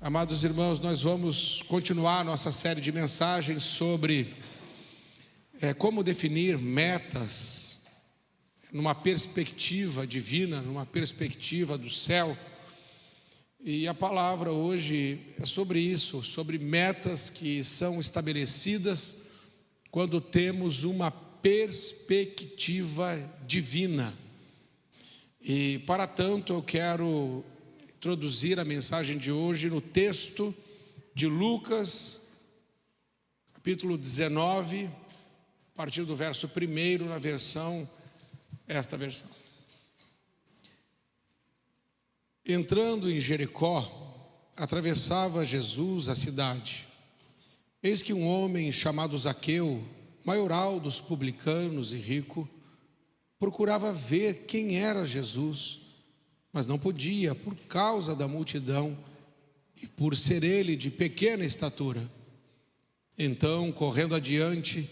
Amados irmãos, nós vamos continuar nossa série de mensagens sobre como definir metas numa perspectiva divina, numa perspectiva do céu. E a palavra hoje é sobre isso, sobre metas que são estabelecidas quando temos uma perspectiva divina. E para tanto eu quero introduzir a mensagem de hoje no texto de Lucas, capítulo 19, a partir do verso 1, esta versão. Entrando em Jericó, atravessava Jesus a cidade. Eis que um homem chamado Zaqueu, maioral dos publicanos e rico, procurava ver quem era Jesus, mas não podia por causa da multidão e por ser ele de pequena estatura. Então, correndo adiante,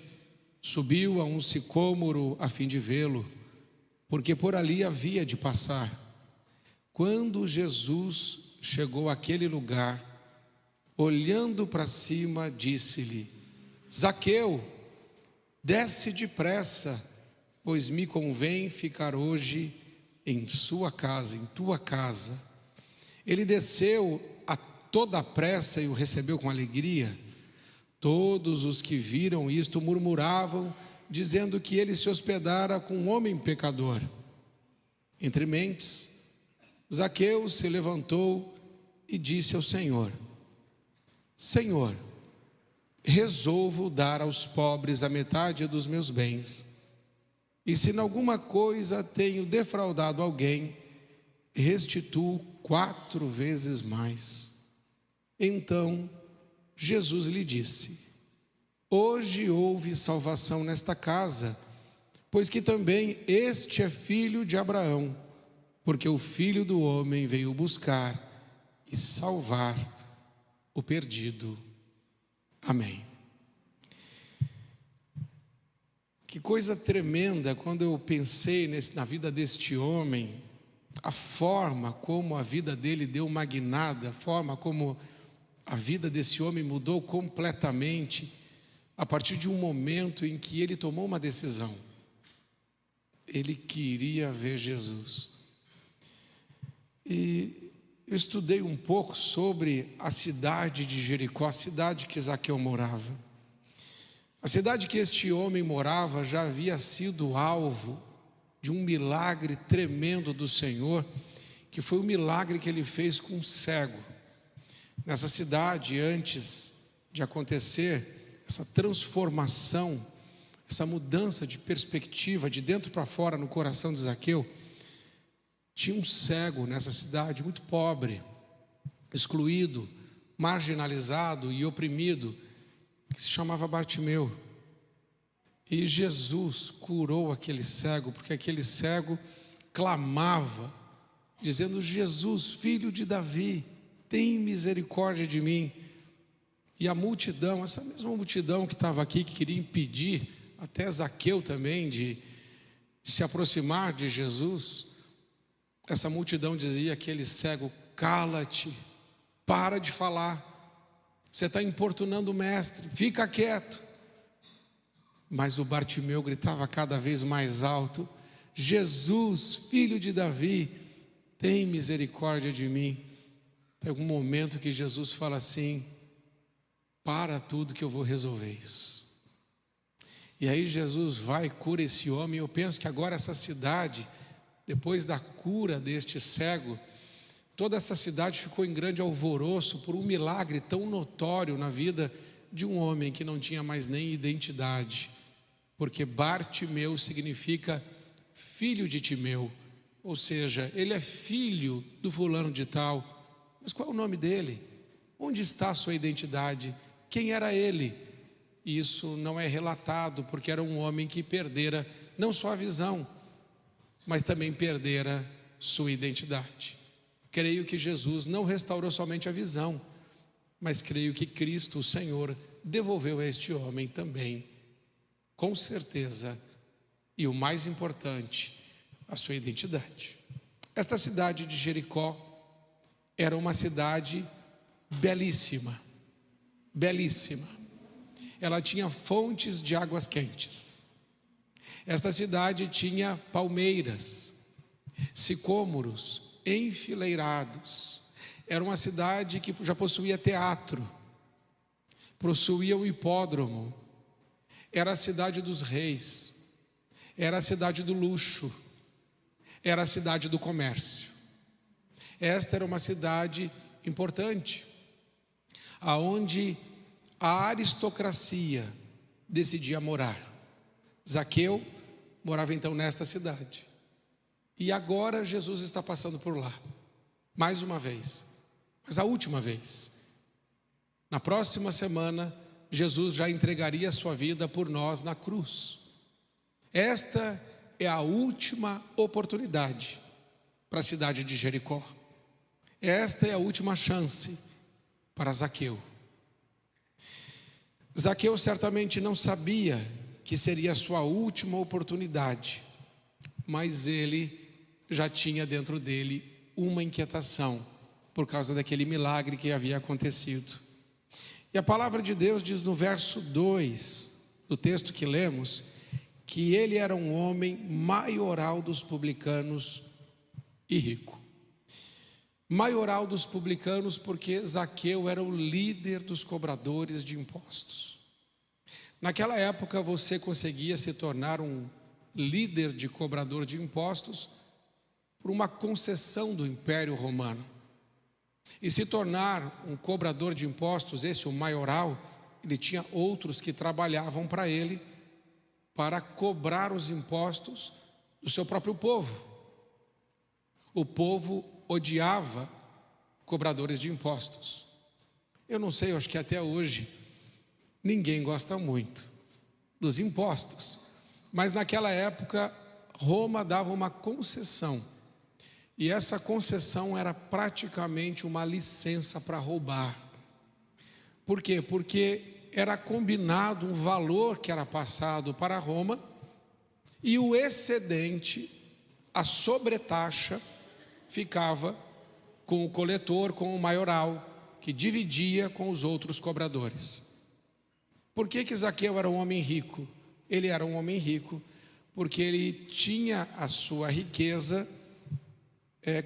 subiu a um sicômoro a fim de vê-lo, porque por ali havia de passar. Quando Jesus chegou àquele lugar, olhando para cima, disse-lhe: Zaqueu, desce depressa, pois me convém ficar hoje em tua casa. Ele desceu a toda pressa e o recebeu com alegria. Todos os que viram isto murmuravam, dizendo que ele se hospedara com um homem pecador. Entre mentes, Zaqueu se levantou e disse ao Senhor: Senhor, resolvo dar aos pobres a metade dos meus bens. E se em alguma coisa tenho defraudado alguém, restituo 4 vezes mais. Então Jesus lhe disse: Hoje houve salvação nesta casa, pois que também este é filho de Abraão, porque o Filho do Homem veio buscar e salvar o perdido. Amém. Que coisa tremenda quando eu pensei na vida deste homem, a forma como a vida dele deu uma guinada, a forma como a vida desse homem mudou completamente, a partir de um momento em que ele tomou uma decisão. Ele queria ver Jesus. E eu estudei um pouco sobre a cidade de Jericó, a cidade que Zaqueu morava. A cidade que este homem morava já havia sido alvo de um milagre tremendo do Senhor, que foi o milagre que ele fez com um cego. Nessa cidade, antes de acontecer essa transformação, essa mudança de perspectiva de dentro para fora no coração de Zaqueu, tinha um cego nessa cidade muito pobre, excluído, marginalizado e oprimido, que se chamava Bartimeu. E Jesus curou aquele cego, porque aquele cego clamava, dizendo: Jesus, filho de Davi, tem misericórdia de mim. E a multidão, essa mesma multidão que estava aqui, que queria impedir até Zaqueu também de se aproximar de Jesus, essa multidão dizia àquele cego: cala-te, para de falar, você está importunando o mestre, fica quieto. Mas o Bartimeu gritava cada vez mais alto: Jesus, filho de Davi, tem misericórdia de mim. Tem algum momento que Jesus fala assim: para tudo que eu vou resolver isso. E aí Jesus vai e cura esse homem. Eu penso que agora essa cidade, depois da cura deste cego, toda essa cidade ficou em grande alvoroço por um milagre tão notório na vida de um homem que não tinha mais nem identidade, porque Bartimeu significa filho de Timeu, ou seja, ele é filho do fulano de tal. Mas qual é o nome dele? Onde está a sua identidade? Quem era ele? Isso não é relatado, porque era um homem que perdera não só a visão, mas também perdera sua identidade. Creio que Jesus não restaurou somente a visão, mas creio que Cristo, o Senhor, devolveu a este homem também, com certeza, e o mais importante, a sua identidade. Esta cidade de Jericó era uma cidade belíssima, belíssima. Ela tinha fontes de águas quentes. Esta cidade tinha palmeiras, sicômoros enfileirados. Era uma cidade que já possuía teatro, possuía um hipódromo. Era a cidade dos reis, era a cidade do luxo, era a cidade do comércio. Esta era uma cidade importante, aonde a aristocracia decidia morar. Zaqueu morava então nesta cidade. E agora Jesus está passando por lá, mais uma vez, mas a última vez. Na próxima semana, Jesus já entregaria a sua vida por nós na cruz. Esta é a última oportunidade para a cidade de Jericó. Esta é a última chance para Zaqueu. Zaqueu certamente não sabia que seria a sua última oportunidade, mas ele já tinha dentro dele uma inquietação por causa daquele milagre que havia acontecido. E a palavra de Deus diz no verso 2 do texto que lemos, que ele era um homem maioral dos publicanos e rico. Maioral dos publicanos porque Zaqueu era o líder dos cobradores de impostos. Naquela época você conseguia se tornar um líder de cobrador de impostos por uma concessão do Império Romano. E se tornar um cobrador de impostos, esse o maioral, ele tinha outros que trabalhavam para ele, para cobrar os impostos do seu próprio povo. O povo odiava cobradores de impostos. Eu não sei, eu acho que até hoje ninguém gosta muito dos impostos. Mas naquela época, Roma dava uma concessão. E essa concessão era praticamente uma licença para roubar. Por quê? Porque era combinado um valor que era passado para Roma e o excedente, a sobretaxa, ficava com o coletor, com o maioral, que dividia com os outros cobradores. Por que Zaqueu era um homem rico? Ele era um homem rico porque ele tinha a sua riqueza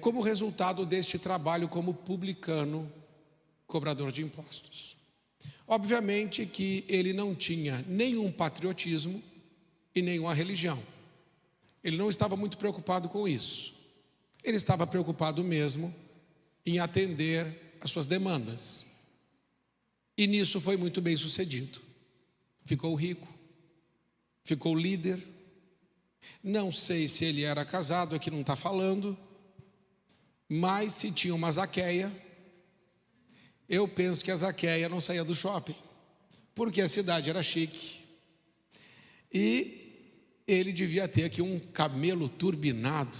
como resultado deste trabalho como publicano, cobrador de impostos. Obviamente que ele não tinha nenhum patriotismo e nenhuma religião. Ele não estava muito preocupado com isso. Ele estava preocupado mesmo em atender às suas demandas. E nisso foi muito bem sucedido. Ficou rico, ficou líder. Não sei se ele era casado, aqui não está falando, mas se tinha uma Zaqueia, eu penso que a Zaqueia não saía do shopping, porque a cidade era chique. E ele devia ter aqui um camelo turbinado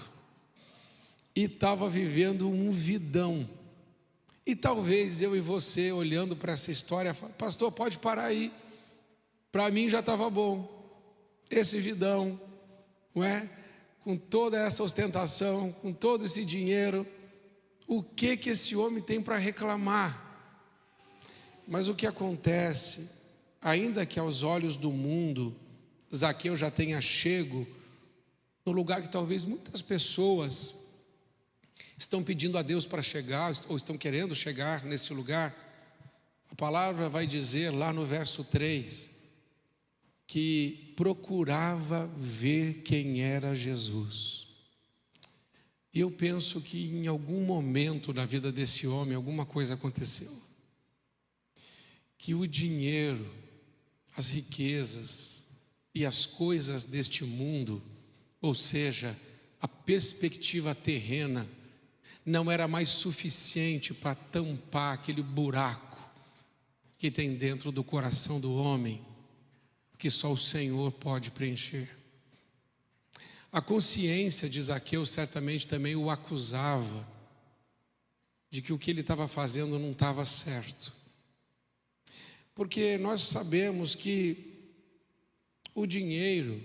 e estava vivendo um vidão. E talvez eu e você, olhando para essa história, pastor, pode parar aí. Para mim já estava bom. Esse vidão, não é? Com toda essa ostentação, com todo esse dinheiro, o que esse homem tem para reclamar? Mas o que acontece, ainda que aos olhos do mundo, Zaqueu já tenha chego no lugar que talvez muitas pessoas estão pedindo a Deus para chegar, ou estão querendo chegar nesse lugar, a palavra vai dizer lá no verso 3, que procurava ver quem era Jesus. E eu penso que em algum momento na vida desse homem, alguma coisa aconteceu. Que o dinheiro, as riquezas e as coisas deste mundo, ou seja, a perspectiva terrena, não era mais suficiente para tampar aquele buraco que tem dentro do coração do homem, que só o Senhor pode preencher. A consciência de Zaqueu certamente também o acusava de que o que ele estava fazendo não estava certo. Porque nós sabemos que o dinheiro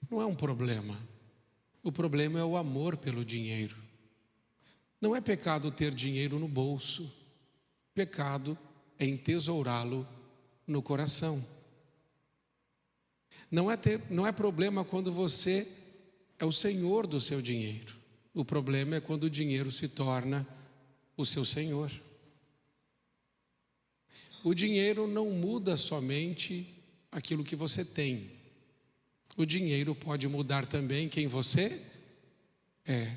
não é um problema. O problema é o amor pelo dinheiro. Não é pecado ter dinheiro no bolso. Pecado é entesourá-lo no coração. Não é problema quando você é o senhor do seu dinheiro. O problema é quando o dinheiro se torna o seu senhor. O dinheiro não muda somente aquilo que você tem. O dinheiro pode mudar também quem você é.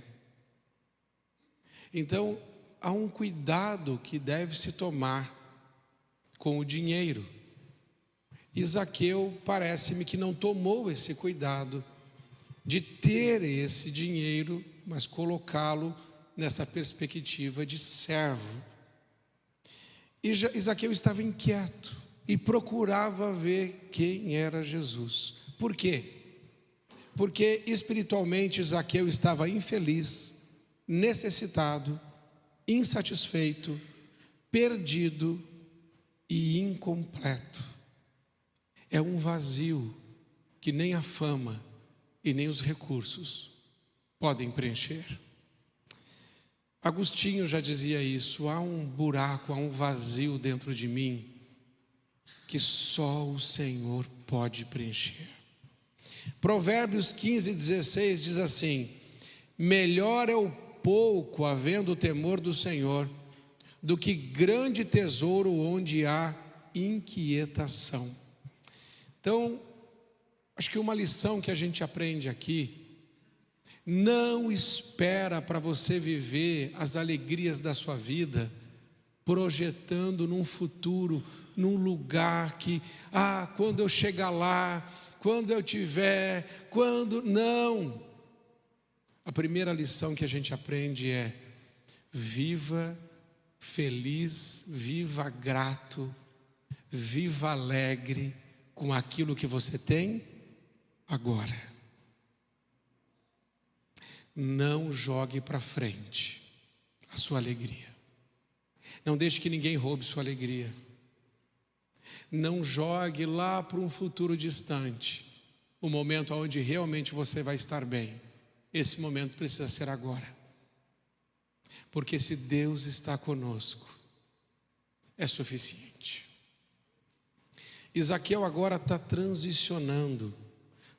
Então, há um cuidado que deve se tomar com o dinheiro. E Zaqueu parece-me que não tomou esse cuidado de ter esse dinheiro, mas colocá-lo nessa perspectiva de servo. E Zaqueu estava inquieto e procurava ver quem era Jesus. Por quê? Porque espiritualmente Zaqueu estava infeliz, necessitado, insatisfeito, perdido e incompleto. É um vazio que nem a fama e nem os recursos podem preencher. Agostinho já dizia isso: há um buraco, há um vazio dentro de mim que só o Senhor pode preencher. Provérbios 15:16 diz assim: melhor é o pouco havendo o temor do Senhor do que grande tesouro onde há inquietação. Então, acho que uma lição que a gente aprende aqui: não espera para você viver as alegrias da sua vida projetando num futuro, num lugar que, quando eu chegar lá, quando eu tiver, não. A primeira lição que a gente aprende é: viva feliz, viva grato, viva alegre com aquilo que você tem agora. Não jogue para frente a sua alegria. Não deixe que ninguém roube sua alegria. Não jogue lá para um futuro distante o momento onde realmente você vai estar bem. Esse momento precisa ser agora. Porque se Deus está conosco, é suficiente. Zaqueu agora está transicionando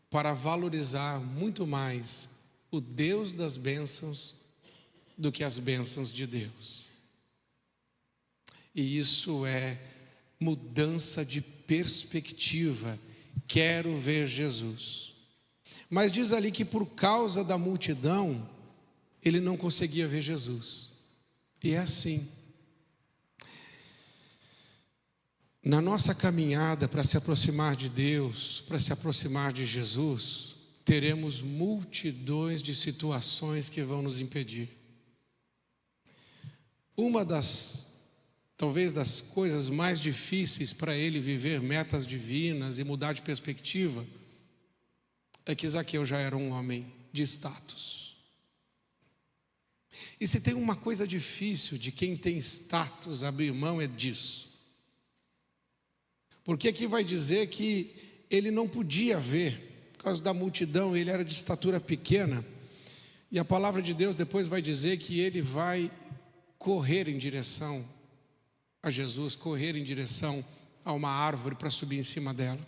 para valorizar muito mais o Deus das bênçãos do que as bênçãos de Deus. E isso é mudança de perspectiva. Quero ver Jesus. Mas diz ali que por causa da multidão, ele não conseguia ver Jesus. E é assim. Na nossa caminhada para se aproximar de Deus, para se aproximar de Jesus, teremos multidões de situações que vão nos impedir. Talvez das coisas mais difíceis para ele viver metas divinas e mudar de perspectiva, é que Zaqueu já era um homem de status. E se tem uma coisa difícil de quem tem status abrir mão, é disso. Porque aqui vai dizer que ele não podia ver, por causa da multidão, ele era de estatura pequena. E a palavra de Deus depois vai dizer que ele vai correr em direção a Jesus, correr em direção a uma árvore para subir em cima dela.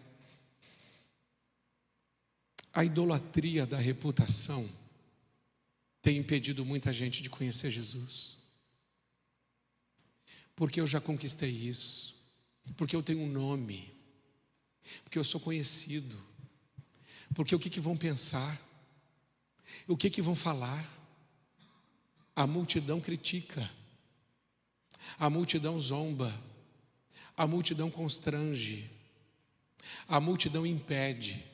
A idolatria da reputação tem impedido muita gente de conhecer Jesus. Porque eu já conquistei isso. Porque eu tenho um nome. Porque eu sou conhecido. Porque o que vão pensar? O que vão falar? A multidão critica. A multidão zomba. A multidão constrange. A multidão impede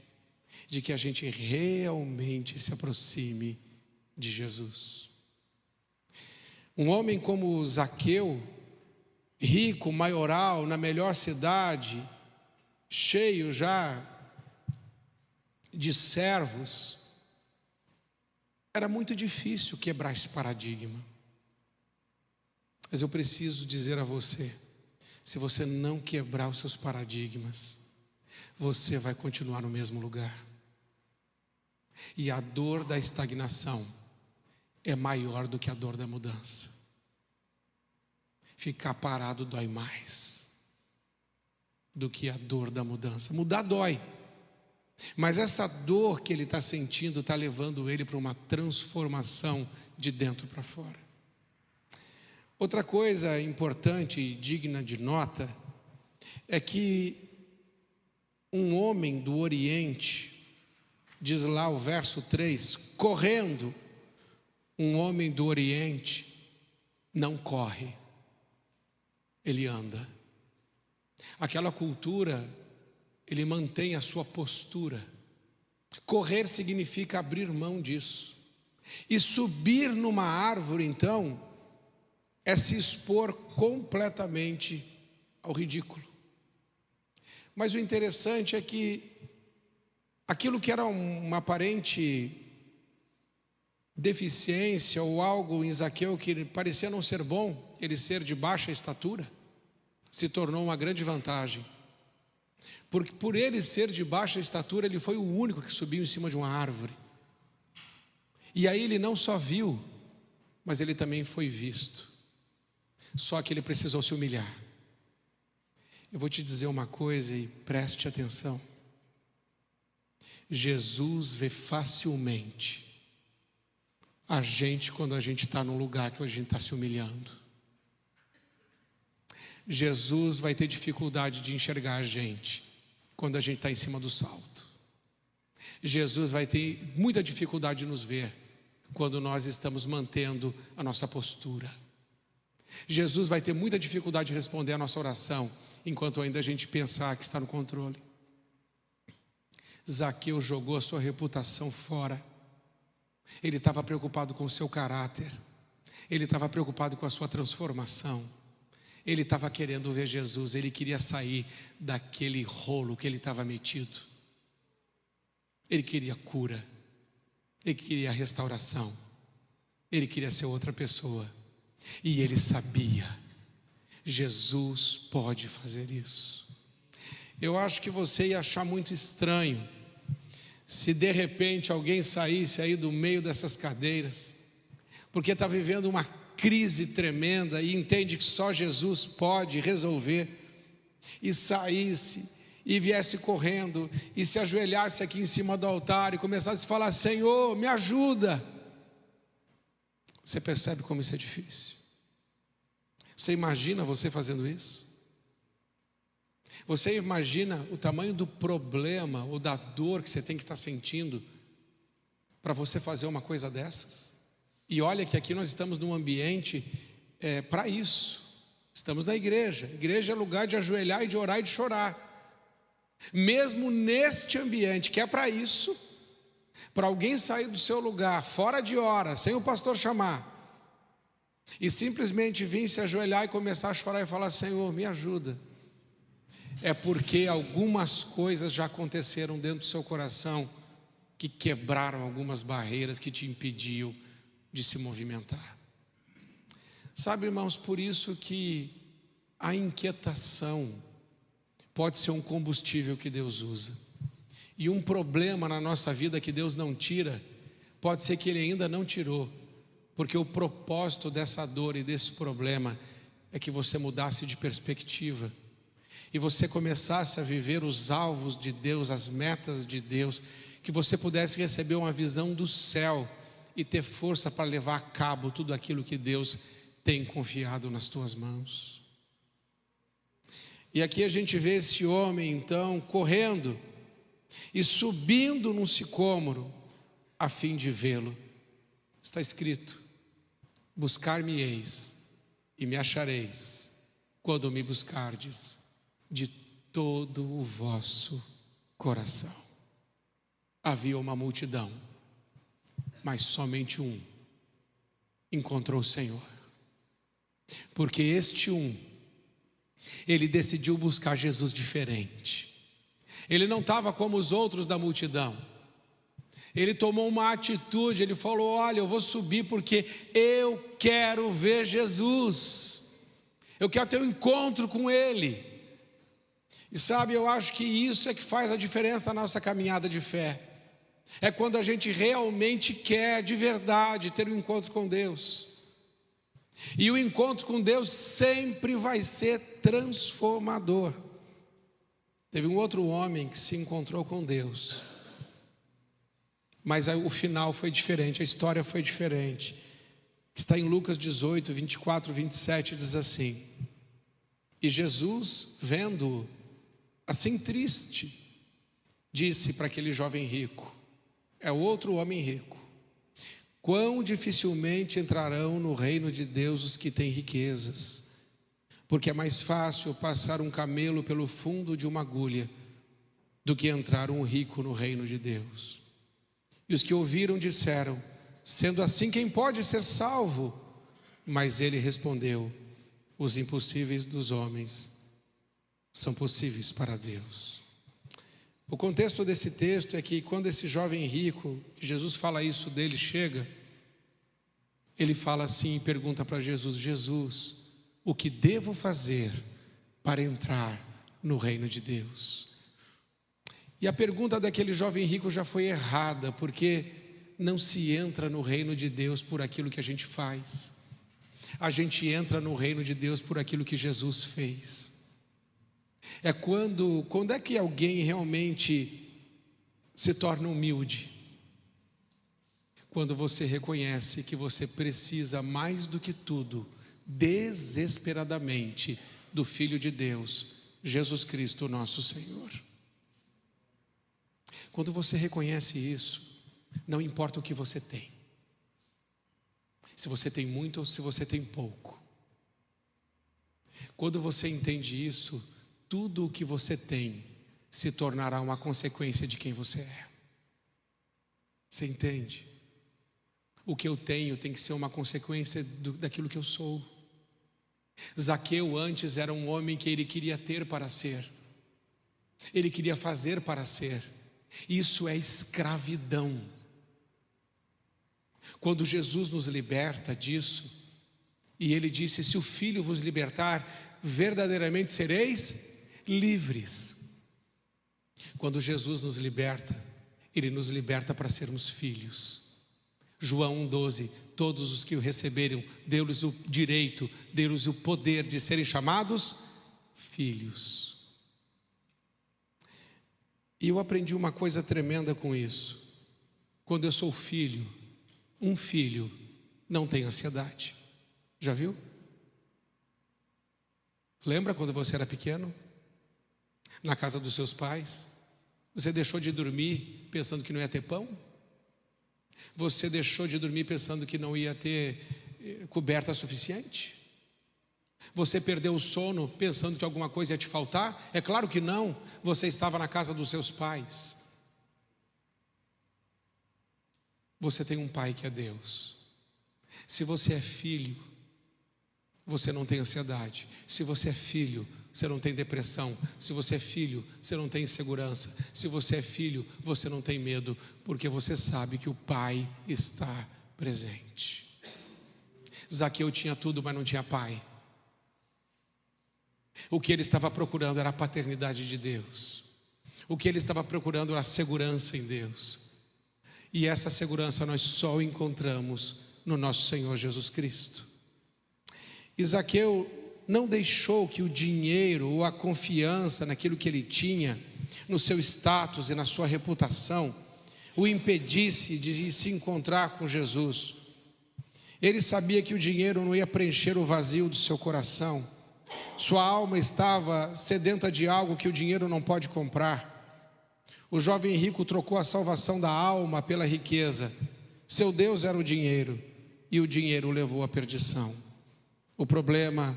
de que a gente realmente se aproxime de Jesus. Um homem como Zaqueu, rico, maioral, na melhor cidade, cheio já de servos, era muito difícil quebrar esse paradigma. Mas eu preciso dizer a você, se você não quebrar os seus paradigmas, você vai continuar no mesmo lugar. E a dor da estagnação é maior do que a dor da mudança. ficar parado dói mais do que a dor da mudança. Mudar dói, mas essa dor que ele está sentindo está levando ele para uma transformação de dentro para fora. Outra coisa importante e digna de nota é que um homem do Oriente, diz lá o verso 3, correndo, um homem do Oriente não corre, ele anda. Aquela cultura, ele mantém a sua postura. Correr significa abrir mão disso. E subir numa árvore, então, é se expor completamente ao ridículo. Mas o interessante é que aquilo que era uma aparente deficiência ou algo em Zaqueu que parecia não ser bom, ele ser de baixa estatura, se tornou uma grande vantagem. Porque por ele ser de baixa estatura, ele foi o único que subiu em cima de uma árvore. E aí ele não só viu, mas ele também foi visto. Só que ele precisou se humilhar. Eu vou te dizer uma coisa e preste atenção. Jesus vê facilmente a gente quando a gente está num lugar que a gente está se humilhando. Jesus vai ter dificuldade de enxergar a gente quando a gente está em cima do salto. Jesus vai ter muita dificuldade de nos ver quando nós estamos mantendo a nossa postura. Jesus vai ter muita dificuldade de responder a nossa oração enquanto ainda a gente pensar que está no controle. Zaqueu jogou a sua reputação fora. Ele estava preocupado com o seu caráter. Ele estava preocupado com a sua transformação. Ele estava querendo ver Jesus. Ele queria sair daquele rolo que ele estava metido. Ele queria cura. Ele queria restauração. Ele queria ser outra pessoa. E ele sabia, Jesus pode fazer isso. Eu acho que você ia achar muito estranho se de repente alguém saísse aí do meio dessas cadeiras, porque está vivendo uma crise tremenda e entende que só Jesus pode resolver, e saísse e viesse correndo e se ajoelhasse aqui em cima do altar e começasse a falar: Senhor, me ajuda. Você percebe como isso é difícil? Você imagina você fazendo isso? Você imagina o tamanho do problema ou da dor que você tem que estar sentindo para você fazer uma coisa dessas? E olha que aqui nós estamos num ambiente para isso. Estamos na igreja. Igreja é lugar de ajoelhar e de orar e de chorar. Mesmo neste ambiente que é para isso, para alguém sair do seu lugar, fora de hora, sem o pastor chamar, e simplesmente vir se ajoelhar e começar a chorar e falar: Senhor, me ajuda, é porque algumas coisas já aconteceram dentro do seu coração que quebraram algumas barreiras que te impediam de se movimentar. Sabe, irmãos, por isso que a inquietação pode ser um combustível que Deus usa. E um problema na nossa vida que Deus não tira, pode ser que Ele ainda não tirou, porque o propósito dessa dor e desse problema é que você mudasse de perspectiva e você começasse a viver os alvos de Deus, as metas de Deus, que você pudesse receber uma visão do céu e ter força para levar a cabo tudo aquilo que Deus tem confiado nas tuas mãos. E aqui a gente vê esse homem então correndo e subindo num sicômoro a fim de vê-lo. Está escrito: buscar-me-eis e me achareis quando me buscardes de todo o vosso coração. Havia uma multidão, mas somente um encontrou o Senhor, porque este um, ele decidiu buscar Jesus diferente. Ele não estava como os outros da multidão. Ele tomou uma atitude, ele falou: olha, eu vou subir porque eu quero ver Jesus, eu quero ter um encontro com Ele. E sabe, eu acho que isso é que faz a diferença na nossa caminhada de fé. É quando a gente realmente quer de verdade ter um encontro com Deus. E o encontro com Deus sempre vai ser transformador. Teve um outro homem que se encontrou com Deus, mas o final foi diferente, a história foi diferente. Está em Lucas 18, 24, 27, diz assim: e Jesus, vendo assim triste, disse para aquele jovem rico, é outro homem rico: quão dificilmente entrarão no reino de Deus os que têm riquezas, porque é mais fácil passar um camelo pelo fundo de uma agulha do que entrar um rico no reino de Deus. E os que ouviram disseram: sendo assim, quem pode ser salvo? Mas ele respondeu: os impossíveis dos homens são possíveis para Deus. O contexto desse texto é que quando esse jovem rico, que Jesus fala isso dele, chega, ele fala assim e pergunta para Jesus: Jesus, o que devo fazer para entrar no reino de Deus? E a pergunta daquele jovem rico já foi errada, porque não se entra no reino de Deus por aquilo que a gente faz. A gente entra no reino de Deus por aquilo que Jesus fez. É quando é que alguém realmente se torna humilde? Quando você reconhece que você precisa mais do que tudo, desesperadamente, do Filho de Deus, Jesus Cristo, nosso Senhor. Quando você reconhece isso, não importa o que você tem, se você tem muito ou se você tem pouco. Quando você entende isso, tudo o que você tem se tornará uma consequência de quem você é. Você entende? O que eu tenho tem que ser uma consequência daquilo que eu sou. Zaqueu antes era um homem que ele queria ter para ser, ele queria fazer para ser. Isso é escravidão. Quando Jesus nos liberta disso, e ele disse: se o Filho vos libertar, verdadeiramente sereis livres. Quando Jesus nos liberta, ele nos liberta para sermos filhos. João 1,12: todos os que o receberam, deu-lhes o direito, deu-lhes o poder de serem chamados filhos. E eu aprendi uma coisa tremenda com isso. Quando eu sou filho, um filho não tem ansiedade. Já viu? Lembra quando você era pequeno? Na casa dos seus pais? Você deixou de dormir pensando que não ia ter pão? Você deixou de dormir pensando que não ia ter coberta suficiente? Você perdeu o sono pensando que alguma coisa ia te faltar? É claro que não. Você estava na casa dos seus pais. Você tem um pai que é Deus. Se você é filho, você não tem ansiedade. Se você é filho, você não tem depressão. Se você é filho, você não tem insegurança. Se você é filho, você não tem medo, porque você sabe que o pai está presente. Zaqueu tinha tudo, mas não tinha pai. O que ele estava procurando era a paternidade de Deus. O que ele estava procurando era a segurança em Deus. E essa segurança nós só encontramos no nosso Senhor Jesus Cristo. E Zaqueu não deixou que o dinheiro ou a confiança naquilo que ele tinha, no seu status e na sua reputação, o impedisse de se encontrar com Jesus. Ele sabia que o dinheiro não ia preencher o vazio do seu coração. Sua alma estava sedenta de algo que o dinheiro não pode comprar. O jovem rico trocou a salvação da alma pela riqueza. Seu Deus era o dinheiro, e o dinheiro o levou à perdição. O problema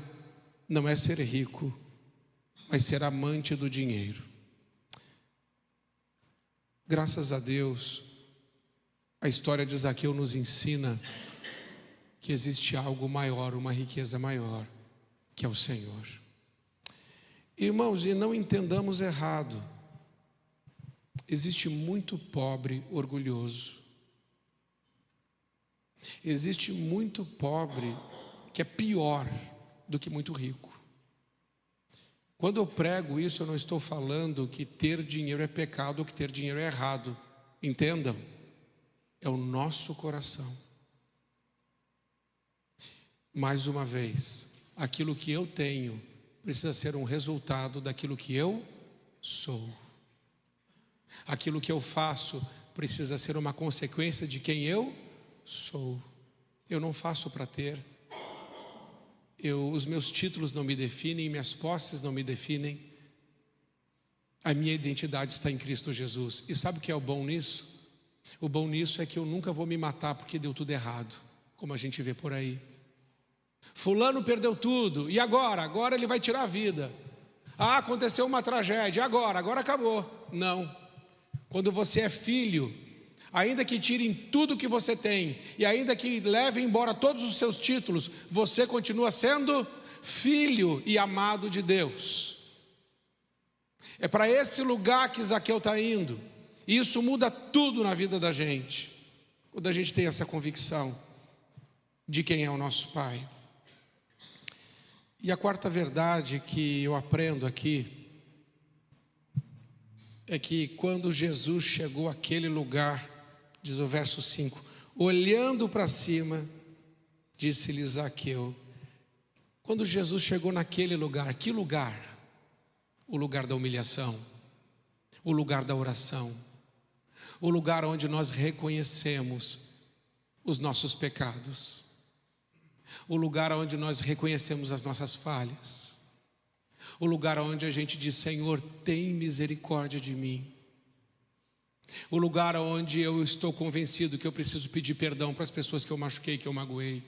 não é ser rico, mas ser amante do dinheiro. Graças a Deus, a história de Zaqueu nos ensina que existe algo maior, uma riqueza maior, que é o Senhor. Irmãos, e não entendamos errado, existe muito pobre orgulhoso. Existe muito pobre que é pior do que muito rico. Quando eu prego isso, eu não estou falando que ter dinheiro é pecado ou que ter dinheiro é errado. Entendam, é o nosso coração. mais uma vez, aquilo que eu tenho precisa ser um resultado daquilo que eu sou. Aquilo que eu faço precisa ser uma consequência de quem eu sou. Eu não faço para ter. Os meus títulos não me definem, minhas posses não me definem. A minha identidade está em Cristo Jesus. E sabe o que é o bom nisso? O bom nisso é que eu nunca vou me matar porque deu tudo errado, como a gente vê por aí. Fulano perdeu tudo, e agora? Agora ele vai tirar a vida. Ah, aconteceu uma tragédia, agora acabou. Não. Quando você é filho, ainda que tirem tudo que você tem, e ainda que levem embora todos os seus títulos, você continua sendo filho e amado de Deus. É para esse lugar que Zaqueu está indo. E isso muda tudo na vida da gente, quando a gente tem essa convicção de quem é o nosso Pai. E a quarta verdade que eu aprendo aqui é que quando Jesus chegou àquele lugar, diz o verso 5, olhando para cima, disse-lhe Zaqueu. Quando Jesus chegou naquele lugar, que lugar? O lugar da humilhação, o lugar da oração, o lugar onde nós reconhecemos os nossos pecados, o lugar onde nós reconhecemos as nossas falhas, o lugar onde a gente diz, Senhor, tem misericórdia de mim, o lugar onde eu estou convencido que eu preciso pedir perdão para as pessoas que eu machuquei, que eu magoei,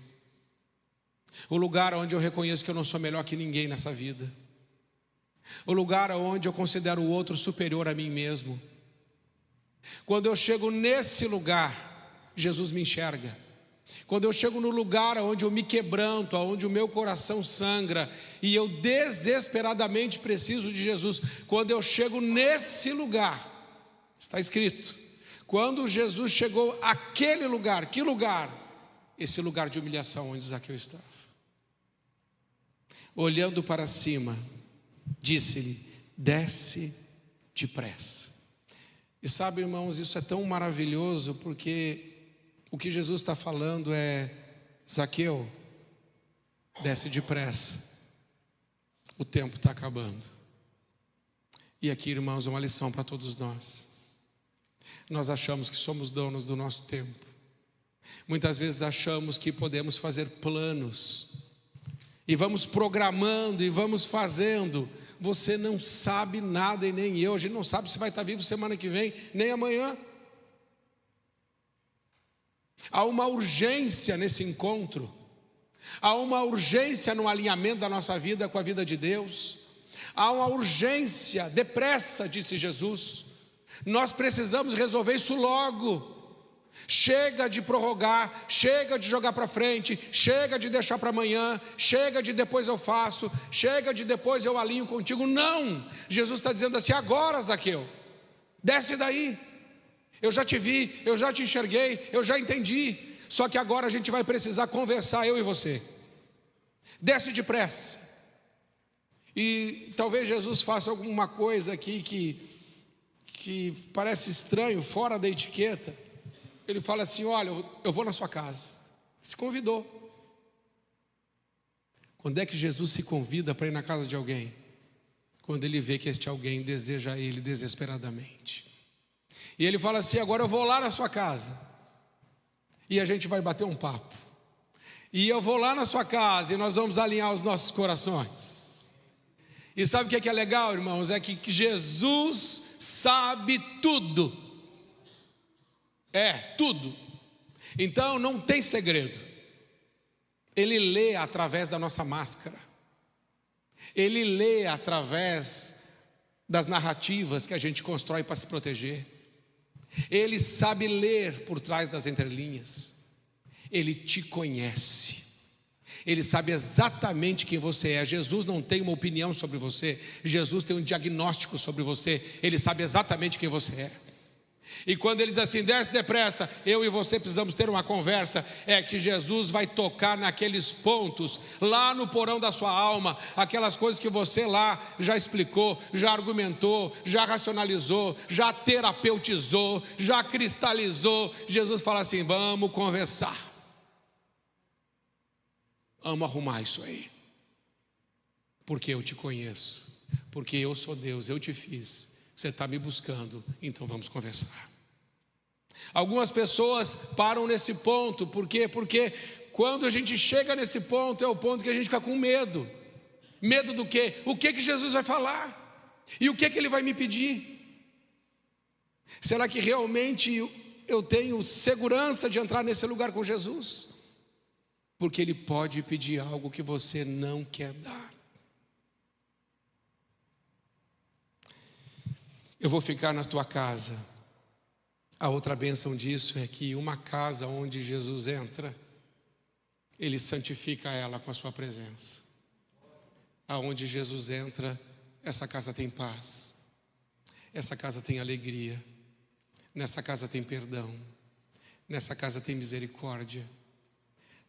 o lugar onde eu reconheço que eu não sou melhor que ninguém nessa vida, o lugar onde eu considero o outro superior a mim mesmo. Quando eu chego nesse lugar, Jesus me enxerga. Quando eu chego no lugar onde eu me quebranto, onde o meu coração sangra e eu desesperadamente preciso de Jesus, quando eu chego nesse lugar, está escrito, quando Jesus chegou àquele lugar, que lugar? Esse lugar de humilhação onde Zaqueu estava. Olhando para cima, disse-lhe, desce depressa. E sabe, irmãos, isso é tão maravilhoso, porque o que Jesus está falando é, Zaqueu, desce depressa, o tempo está acabando. E aqui, irmãos, uma lição para todos nós. Nós achamos que somos donos do nosso tempo. Muitas vezes achamos que podemos fazer planos, e vamos programando, e vamos fazendo. Você não sabe nada e nem eu. A gente não sabe se vai estar vivo semana que vem, nem amanhã. Há uma urgência nesse encontro. Há uma urgência no alinhamento da nossa vida com a vida de Deus. Há uma urgência, depressa, disse Jesus. Nós precisamos resolver isso logo. Chega de prorrogar, chega de jogar para frente, chega de deixar para amanhã, chega de depois eu faço, chega de depois eu alinho contigo. Não, Jesus está dizendo assim, agora Zaqueu, desce daí, eu já te vi, eu já te enxerguei, eu já entendi, só que agora a gente vai precisar conversar, eu e você, desce depressa. E talvez Jesus faça alguma coisa aqui que parece estranho, fora da etiqueta. Ele fala assim, olha, eu vou na sua casa. Se convidou. Quando é que Jesus se convida para ir na casa de alguém? Quando ele vê que este alguém deseja ele desesperadamente. E ele fala assim, agora eu vou lá na sua casa, e a gente vai bater um papo. E eu vou lá na sua casa, e nós vamos alinhar os nossos corações. E sabe o que é legal, irmãos? É que Jesus sabe tudo. Tudo. Então não tem segredo. Ele lê através da nossa máscara. Ele lê através das narrativas que a gente constrói para se proteger. Ele sabe ler por trás das entrelinhas. Ele te conhece. Ele sabe exatamente quem você é. Jesus não tem uma opinião sobre você. Jesus tem um diagnóstico sobre você. Ele sabe exatamente quem você é. E quando ele diz assim, desce depressa, eu e você precisamos ter uma conversa, é que Jesus vai tocar naqueles pontos, lá no porão da sua alma, aquelas coisas que você lá já explicou, já argumentou, já racionalizou, já terapeutizou, já cristalizou. Jesus fala assim, vamos conversar. amo arrumar isso aí. Porque eu te conheço, porque eu sou Deus, eu te fiz. Você está me buscando, então vamos conversar. Algumas pessoas param nesse ponto, por quê? Porque quando a gente chega nesse ponto, é o ponto que a gente fica com medo. Medo do quê? O que Jesus vai falar? E o que Ele vai me pedir? Será que realmente eu tenho segurança de entrar nesse lugar com Jesus? Porque Ele pode pedir algo que você não quer dar. Eu vou ficar na tua casa. A outra bênção disso é que uma casa onde Jesus entra, Ele santifica ela com a sua presença. Aonde Jesus entra, essa casa tem paz, essa casa tem alegria, nessa casa tem perdão, nessa casa tem misericórdia,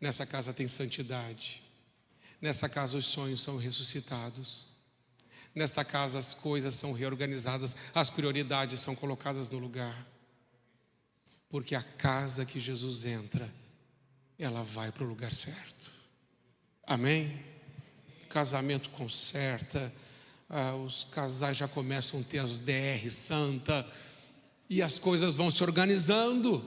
nessa casa tem santidade, nessa casa os sonhos são ressuscitados. Nesta casa as coisas são reorganizadas, as prioridades são colocadas no lugar. Porque a casa que Jesus entra, ela vai para o lugar certo. Amém? Casamento conserta, os casais já começam a ter as DR santa, e as coisas vão se organizando.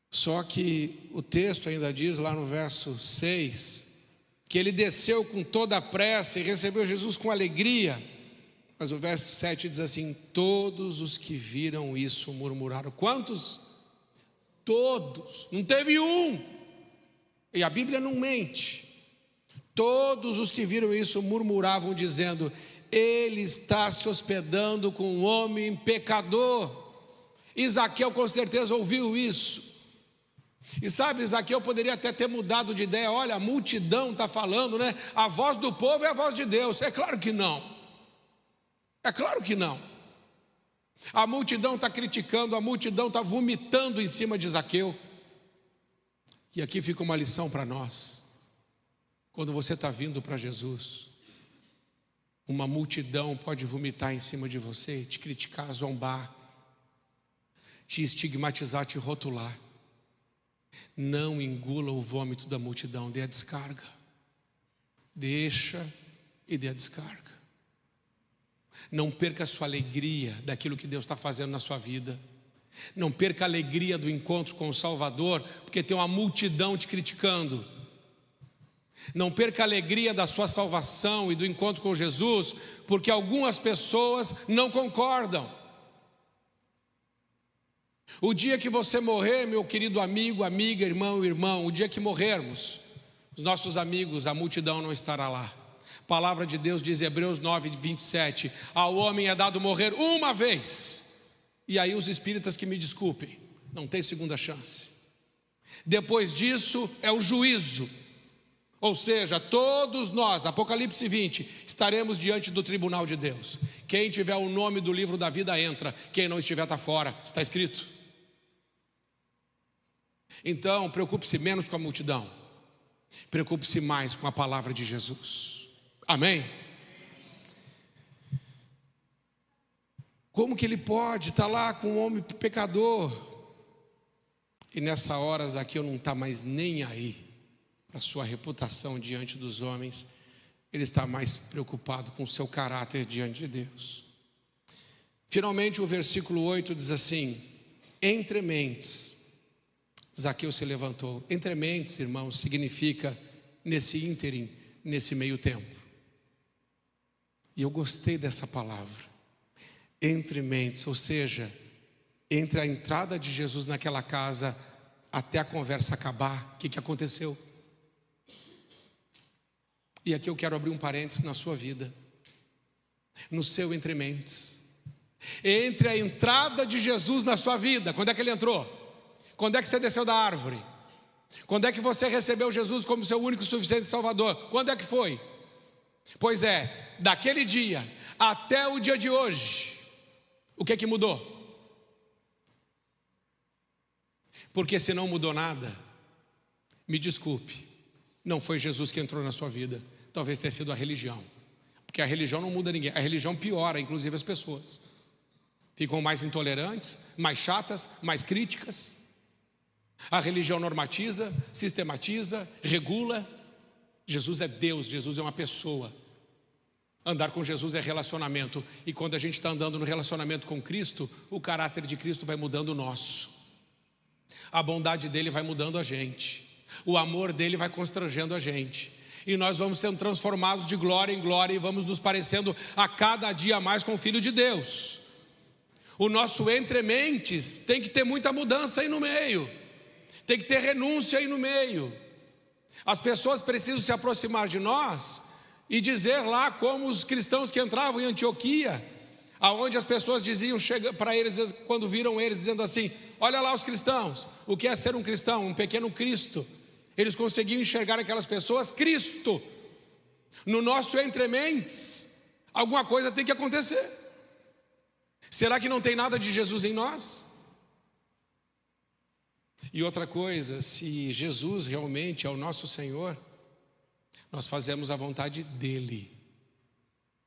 Só que o texto ainda diz lá no verso 6, que ele desceu com toda a pressa e recebeu Jesus com alegria. Mas o verso 7 diz assim: todos os que viram isso murmuraram. Quantos? Todos, não teve um. E a Bíblia não mente. Todos os que viram isso murmuravam, dizendo: ele está se hospedando com um homem pecador. E Zaqueu com certeza ouviu isso. E sabe, Zaqueu poderia até ter mudado de ideia. Olha, a multidão está falando, né? A voz do povo é a voz de Deus. É claro que não. É claro que não. A multidão está criticando, a multidão está vomitando em cima de Zaqueu. E aqui fica uma lição para nós. Quando você está vindo para Jesus, uma multidão pode vomitar em cima de você, te criticar, zombar, te estigmatizar, te rotular. Não engula o vômito da multidão, dê a descarga. Deixa e dê a descarga. Não perca a sua alegria daquilo que Deus está fazendo na sua vida. Não perca a alegria do encontro com o Salvador, porque tem uma multidão te criticando. Não perca a alegria da sua salvação e do encontro com Jesus, porque algumas pessoas não concordam. O dia que você morrer, meu querido amigo, amiga, irmão, o dia que morrermos, os nossos amigos, a multidão não estará lá. A palavra de Deus diz, Hebreus 9, 27, ao homem é dado morrer uma vez. E aí os espíritas que me desculpem, não tem segunda chance. Depois disso é o juízo. Ou seja, todos nós, Apocalipse 20, estaremos diante do tribunal de Deus. Quem tiver o nome do livro da vida entra, quem não estiver está fora, está escrito. Então, preocupe-se menos com a multidão, preocupe-se mais com a palavra de Jesus. Amém? Como que ele pode estar lá com um homem pecador? E nessa hora Zaqueu não está mais nem aí para a sua reputação diante dos homens. Ele está mais preocupado com o seu caráter diante de Deus. Finalmente o versículo 8 diz assim: entre mentes Zaqueu se levantou. Entre mentes, irmãos, significa nesse ínterim, nesse meio tempo. E eu gostei dessa palavra. Entre mentes, ou seja, entre a entrada de Jesus naquela casa até a conversa acabar, o que aconteceu? E aqui eu quero abrir um parênteses na sua vida, no seu entre mentes. Entre a entrada de Jesus na sua vida, quando é que ele entrou? Quando é que você desceu da árvore? Quando é que você recebeu Jesus como seu único e suficiente Salvador? Quando é que foi? Pois é, daquele dia até o dia de hoje, o que é que mudou? Porque se não mudou nada, me desculpe, não foi Jesus que entrou na sua vida, talvez tenha sido a religião. Porque a religião não muda ninguém, a religião piora, inclusive as pessoas. Ficam mais intolerantes, mais chatas, mais críticas. A religião normatiza, sistematiza, regula. Jesus é Deus, Jesus é uma pessoa. Andar com Jesus é relacionamento. E quando a gente está andando no relacionamento com Cristo, o caráter de Cristo vai mudando o nosso. A bondade dele vai mudando a gente. O amor dele vai constrangendo a gente. E nós vamos sendo transformados de glória em glória e vamos nos parecendo a cada dia mais com o Filho de Deus. O nosso entrementes tem que ter muita mudança aí no meio. Tem que ter renúncia aí no meio. As pessoas precisam se aproximar de nós e dizer lá como os cristãos que entravam em Antioquia, aonde as pessoas diziam para eles, quando viram eles, dizendo assim: olha lá os cristãos, o que é ser um cristão? Um pequeno Cristo. Eles conseguiam enxergar aquelas pessoas Cristo. No nosso entrementes, alguma coisa tem que acontecer. Será que não tem nada de Jesus em nós? E outra coisa, se Jesus realmente é o nosso Senhor, nós fazemos a vontade dele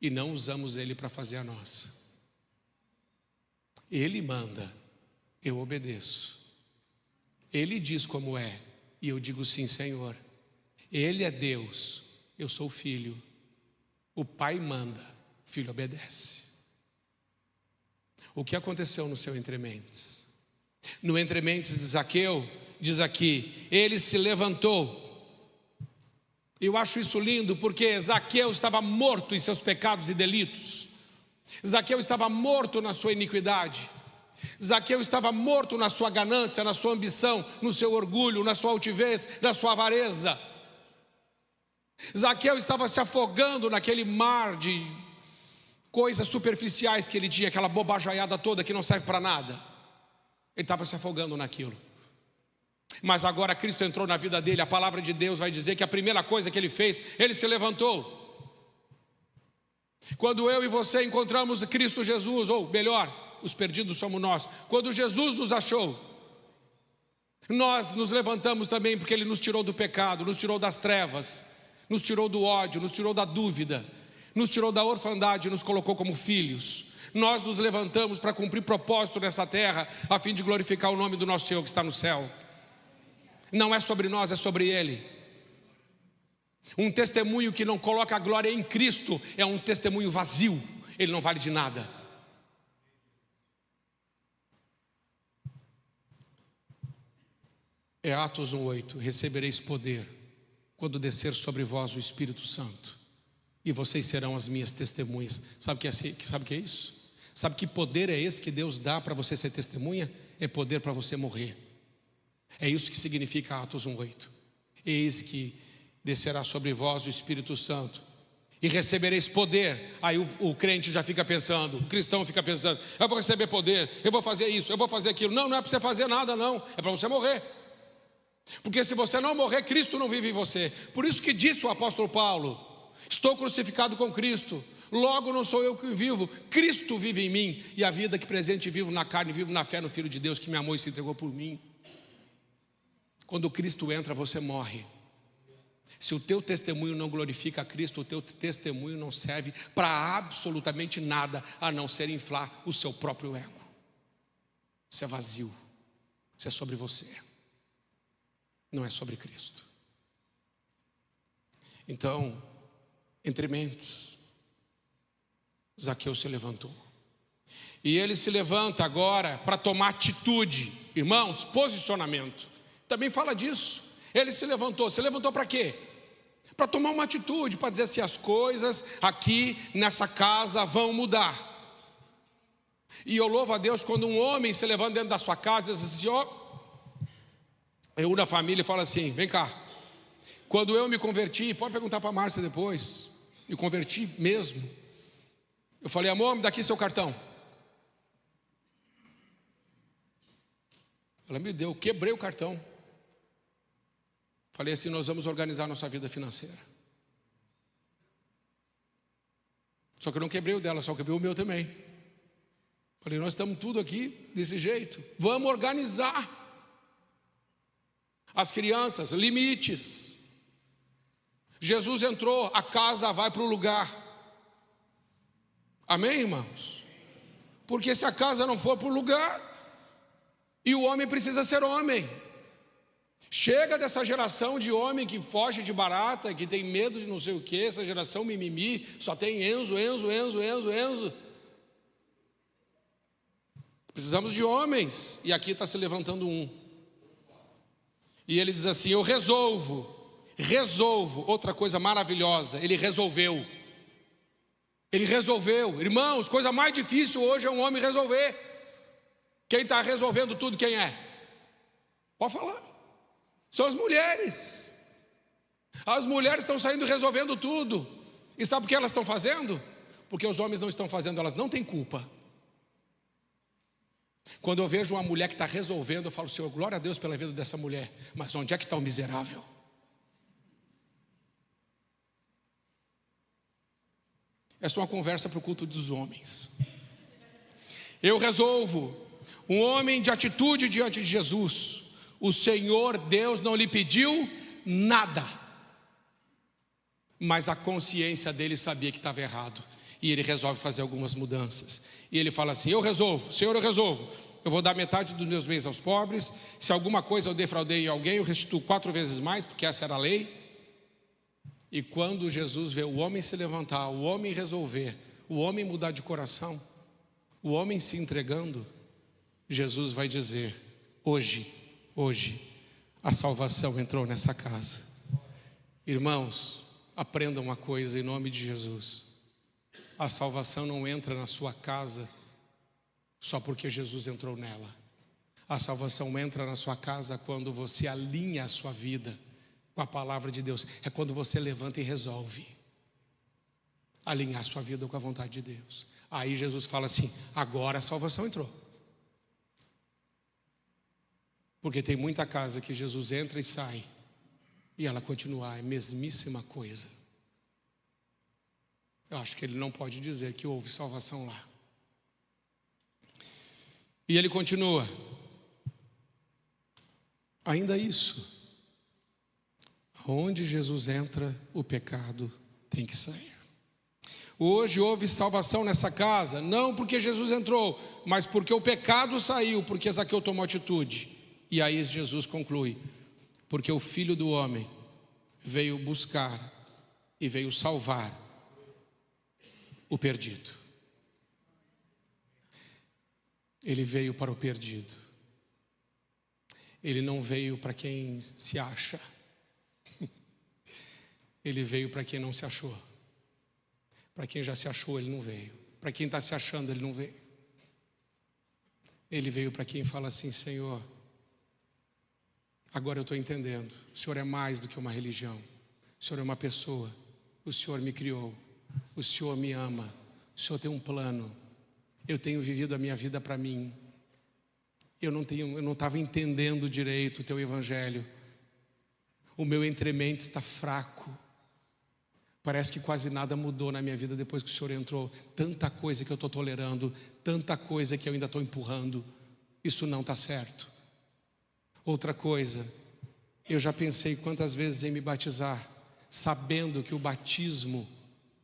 e não usamos ele para fazer a nossa. Ele manda, eu obedeço. Ele diz como é e eu digo sim, Senhor. Ele é Deus, eu sou filho. O pai manda, o filho obedece. O que aconteceu no seu entrementes? No entrementes de Zaqueu, diz aqui, ele se levantou. Eu acho isso lindo porque Zaqueu estava morto em seus pecados e delitos. Zaqueu estava morto na sua iniquidade. Zaqueu estava morto na sua ganância, na sua ambição, no seu orgulho, na sua altivez, na sua avareza. Zaqueu estava se afogando naquele mar de coisas superficiais que ele tinha, aquela bobajaiada toda que não serve para nada. Ele estava se afogando naquilo. Mas agora Cristo entrou na vida dele. A palavra de Deus vai dizer que a primeira coisa que ele fez, ele se levantou. Quando eu e você encontramos Cristo Jesus, ou melhor, os perdidos somos nós. Quando Jesus nos achou, nós nos levantamos também, porque ele nos tirou do pecado, nos tirou das trevas, nos tirou do ódio, nos tirou da dúvida, nos tirou da orfandade e nos colocou como filhos. Nós nos levantamos para cumprir propósito nessa terra, a fim de glorificar o nome do nosso Senhor que está no céu. Não é sobre nós, é sobre Ele. Um testemunho que não coloca a glória em Cristo é um testemunho vazio, ele não vale de nada. É Atos 1:8, recebereis poder quando descer sobre vós o Espírito Santo, e vocês serão as minhas testemunhas. Sabe o que é isso? Sabe que poder é esse que Deus dá para você ser testemunha? É poder para você morrer. É isso que significa Atos 1:8. Eis que descerá sobre vós o Espírito Santo e recebereis poder. Aí o crente já fica pensando, o cristão fica pensando: eu vou receber poder, eu vou fazer isso, eu vou fazer aquilo. Não, não é para você fazer nada não, é para você morrer. Porque se você não morrer, Cristo não vive em você. Por isso que disse o apóstolo Paulo: estou crucificado com Cristo, logo não sou eu que vivo, Cristo vive em mim. E a vida que presente vivo na carne, vivo na fé no Filho de Deus que me amou e se entregou por mim. Quando Cristo entra, você morre. Se o teu testemunho não glorifica a Cristo, o teu testemunho não serve para absolutamente nada, a não ser inflar o seu próprio ego. Isso é vazio. Isso é sobre você, não é sobre Cristo. Então, entre mentes, Zaqueu se levantou. E ele se levanta agora para tomar atitude. Irmãos, posicionamento. Também fala disso. Ele se levantou para quê? Para tomar uma atitude, para dizer assim: as coisas aqui nessa casa vão mudar. E eu louvo a Deus quando um homem se levanta dentro da sua casa e diz assim: ó, eu na família falo assim: vem cá, quando eu me converti, pode perguntar para a Márcia depois, me converti mesmo. Eu falei: amor, me dá aqui seu cartão. Ela me deu, quebrei o cartão. Falei assim: nós vamos organizar nossa vida financeira. Só que eu não quebrei o dela, só quebrei o meu também. Falei: nós estamos tudo aqui desse jeito, vamos organizar. As crianças, limites. Jesus entrou, a casa vai para o lugar. Amém, irmãos? Porque se a casa não for para o lugar, e o homem precisa ser homem, Chega dessa geração de homem que foge de barata, que tem medo de não sei o que, essa geração mimimi, só tem Enzo. Precisamos de homens, e aqui está se levantando um. E ele diz assim: eu resolvo. Outra coisa maravilhosa, ele resolveu. Irmãos, coisa mais difícil hoje é um homem resolver. Quem está resolvendo tudo, quem é? Pode falar. São as mulheres. As mulheres estão saindo resolvendo tudo. E sabe o que elas estão fazendo? Porque os homens não estão fazendo, elas não têm culpa. Quando eu vejo uma mulher que está resolvendo, eu falo: Senhor, glória a Deus pela vida dessa mulher. Mas onde é que está o miserável? Essa é uma conversa para o culto dos homens. Eu resolvo. Um homem de atitude diante de Jesus. O Senhor Deus não lhe pediu nada, mas a consciência dele sabia que estava errado, e ele resolve fazer algumas mudanças. E ele fala assim: eu resolvo, Senhor, eu resolvo. Eu vou dar metade dos meus bens aos pobres. Se alguma coisa eu defraudei alguém, eu restituo 4 vezes mais, porque essa era a lei. E quando Jesus vê o homem se levantar, o homem resolver, o homem mudar de coração, o homem se entregando, Jesus vai dizer: hoje a salvação entrou nessa casa. Irmãos, aprendam uma coisa em nome de Jesus: a salvação não entra na sua casa só porque Jesus entrou nela. A salvação entra na sua casa quando você alinha a sua vida com a palavra de Deus. É quando você levanta e resolve alinhar a sua vida com a vontade de Deus. Aí Jesus fala assim: agora a salvação entrou. Porque tem muita casa que Jesus entra e sai, e ela continua a mesmíssima coisa. Eu acho que ele não pode dizer que houve salvação lá. E ele continua: ainda isso, onde Jesus entra, o pecado tem que sair. Hoje houve salvação nessa casa, não porque Jesus entrou, mas porque o pecado saiu, porque Zaqueu tomou atitude. E aí Jesus conclui: porque o Filho do Homem veio buscar e veio salvar o perdido. Ele veio para o perdido. Ele não veio para quem se acha. Ele veio para quem não se achou. Para quem já se achou, ele não veio. Para quem está se achando, ele não veio. Ele veio para quem fala assim: Senhor, agora eu estou entendendo. O Senhor é mais do que uma religião. O Senhor é uma pessoa. O Senhor me criou. O Senhor me ama. O Senhor tem um plano. Eu tenho vivido a minha vida para mim. Eu não estava entendendo direito o teu evangelho. O meu entremente está fraco. Parece que quase nada mudou na minha vida depois que o Senhor entrou. Tanta coisa que eu estou tolerando, tanta coisa que eu ainda estou empurrando. Isso não está certo. Outra coisa, eu já pensei quantas vezes em me batizar, sabendo que o batismo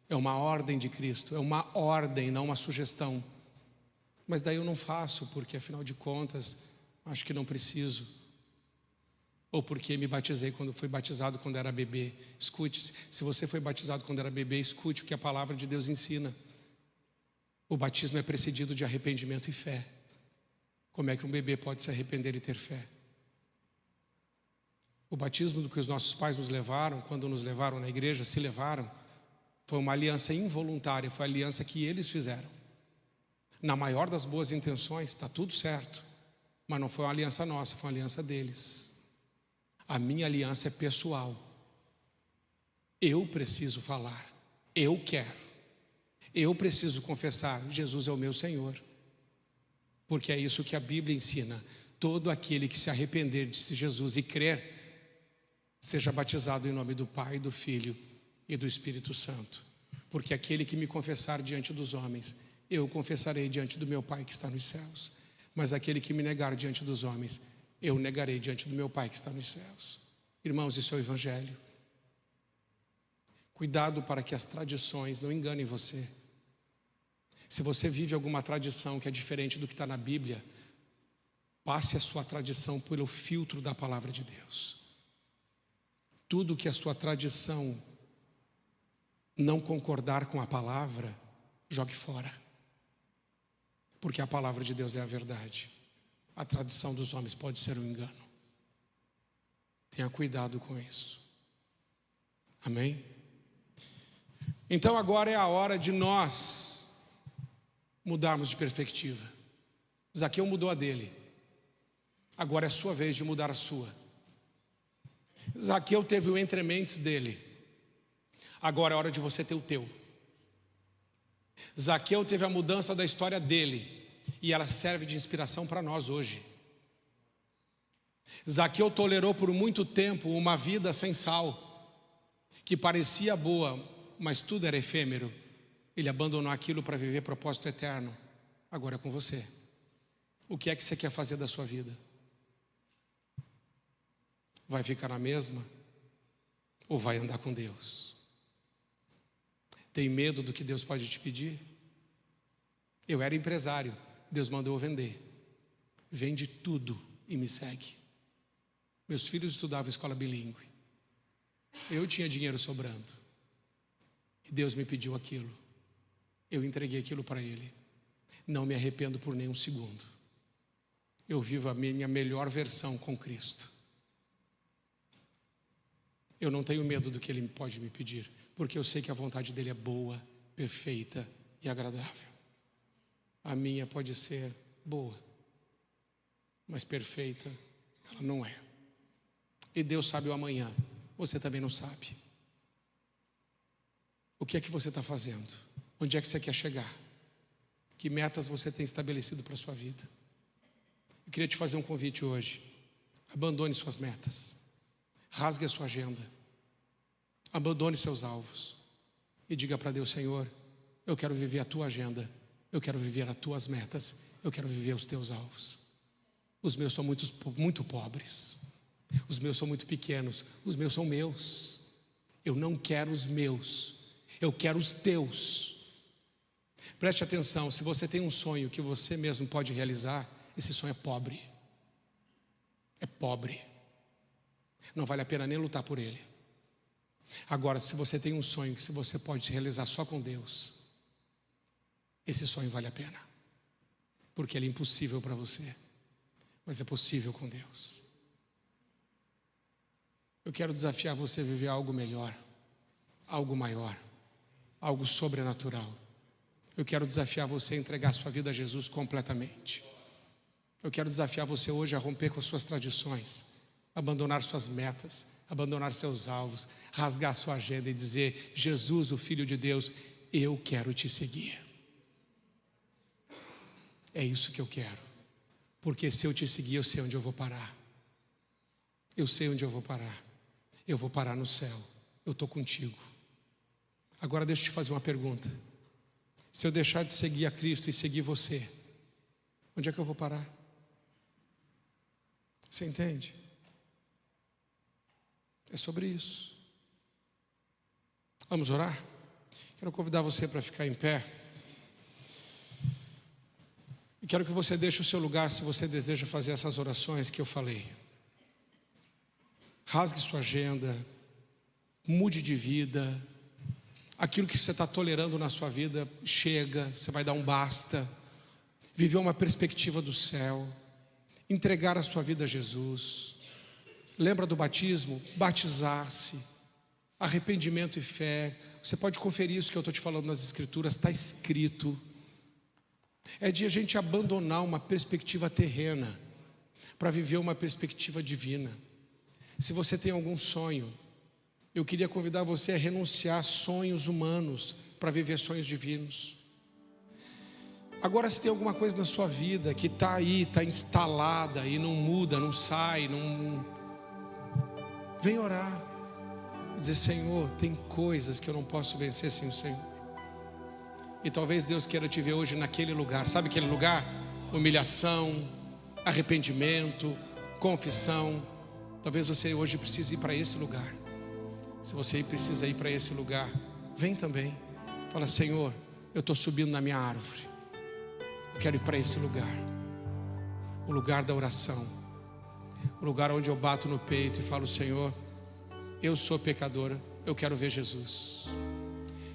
é uma ordem de Cristo, é uma ordem, não uma sugestão. Mas daí eu não faço, porque afinal de contas, acho que não preciso. Ou porque me batizei quando fui batizado quando era bebê. Escute, se você foi batizado quando era bebê, escute o que a palavra de Deus ensina. O batismo é precedido de arrependimento e fé. Como é que um bebê pode se arrepender e ter fé? O batismo do que os nossos pais nos levaram, quando nos levaram na igreja, se levaram, foi uma aliança involuntária, foi a aliança que eles fizeram. Na maior das boas intenções, está tudo certo, mas não foi uma aliança nossa, foi uma aliança deles. A minha aliança é pessoal. Eu preciso falar, eu quero, eu preciso confessar: Jesus é o meu Senhor, porque é isso que a Bíblia ensina. Todo aquele que se arrepender de Jesus e crer, seja batizado em nome do Pai, do Filho e do Espírito Santo. Porque aquele que me confessar diante dos homens, eu confessarei diante do meu Pai que está nos céus. Mas aquele que me negar diante dos homens, eu negarei diante do meu Pai que está nos céus. Irmãos, isso é o Evangelho. Cuidado para que as tradições não enganem você. Se você vive alguma tradição que é diferente do que está na Bíblia, Passe a sua tradição pelo filtro da palavra de Deus. Tudo que a sua tradição não concordar com a palavra, jogue fora. Porque a palavra de Deus é a verdade. A tradição dos homens pode ser um engano. Tenha cuidado com isso. Amém? Então agora é a hora de nós mudarmos de perspectiva. Zaqueu mudou a dele. Agora é a sua vez de mudar a sua. Zaqueu teve o entrementes dele. Agora é hora de você ter o teu. Zaqueu teve a mudança da história dele. E ela serve de inspiração para nós hoje. Zaqueu tolerou por muito tempo uma vida sem sal, que parecia boa, mas tudo era efêmero. Ele abandonou aquilo para viver propósito eterno. Agora é com você. O que é que você quer fazer da sua vida? Vai ficar na mesma? Ou vai andar com Deus? Tem medo do que Deus pode te pedir? Eu era empresário, Deus mandou eu vender. Vende tudo e me segue. Meus filhos estudavam escola bilíngue. Eu tinha dinheiro sobrando. E Deus me pediu aquilo. Eu entreguei aquilo para Ele. Não me arrependo por nenhum segundo. Eu vivo a minha melhor versão com Cristo. Eu não tenho medo do que Ele pode me pedir, porque eu sei que a vontade dEle é boa, perfeita e agradável. A minha pode ser boa, mas perfeita ela não é. E Deus sabe o amanhã, você também não sabe. O que é que você está fazendo? Onde é que você quer chegar? Que metas você tem estabelecido para a sua vida? Eu queria te fazer um convite hoje. Abandone suas metas. Rasgue a sua agenda. Abandone seus alvos. E diga para Deus: Senhor, eu quero viver a tua agenda. Eu quero viver as tuas metas. Eu quero viver os teus alvos. Os meus são muito pobres. Os meus são muito pequenos. Os meus são meus. Eu não quero os meus. Eu quero os teus. Preste atenção, se você tem um sonho que você mesmo pode realizar, esse sonho é pobre. É pobre. Não vale a pena nem lutar por ele. Agora, se você tem um sonho que você pode realizar só com Deus, esse sonho vale a pena. Porque ele é impossível para você, mas é possível com Deus. Eu quero desafiar você a viver algo melhor, algo maior, algo sobrenatural. Eu quero desafiar você a entregar sua vida a Jesus completamente. Eu quero desafiar você hoje a romper com as suas tradições, abandonar suas metas, abandonar seus alvos, rasgar sua agenda e dizer: Jesus, o Filho de Deus, eu quero te seguir. É isso que eu quero, porque se eu te seguir, eu sei onde eu vou parar. Eu sei onde eu vou parar. Eu vou parar no céu. Eu estou contigo. Agora deixa eu te fazer uma pergunta. Se eu deixar de seguir a Cristo e seguir você, onde é que eu vou parar? Você entende? É sobre isso. Vamos orar? Quero convidar você para ficar em pé. E quero que você deixe o seu lugar se você deseja fazer essas orações que eu falei. Rasgue sua agenda, mude de vida. Aquilo que você está tolerando na sua vida, chega, você vai dar um basta. Viver uma perspectiva do céu. Entregar a sua vida a Jesus. Lembra do batismo? Batizar-se. Arrependimento e fé. Você pode conferir isso que eu estou te falando nas Escrituras, está escrito. É de a gente abandonar uma perspectiva terrena para viver uma perspectiva divina. Se você tem algum sonho, eu queria convidar você a renunciar a sonhos humanos para viver sonhos divinos. Agora, se tem alguma coisa na sua vida que está aí, está instalada e não muda, não sai, vem orar e dizer: Senhor, tem coisas que eu não posso vencer sem o Senhor. E talvez Deus queira te ver hoje naquele lugar. Sabe aquele lugar? Humilhação, arrependimento, confissão. Talvez você hoje precise ir para esse lugar. Se você precisa ir para esse lugar, vem também. Fala: Senhor, eu estou subindo na minha árvore. Eu quero ir para esse lugar. o lugar da oração, o lugar onde eu bato no peito e falo: Senhor, eu sou pecadora, eu quero ver Jesus.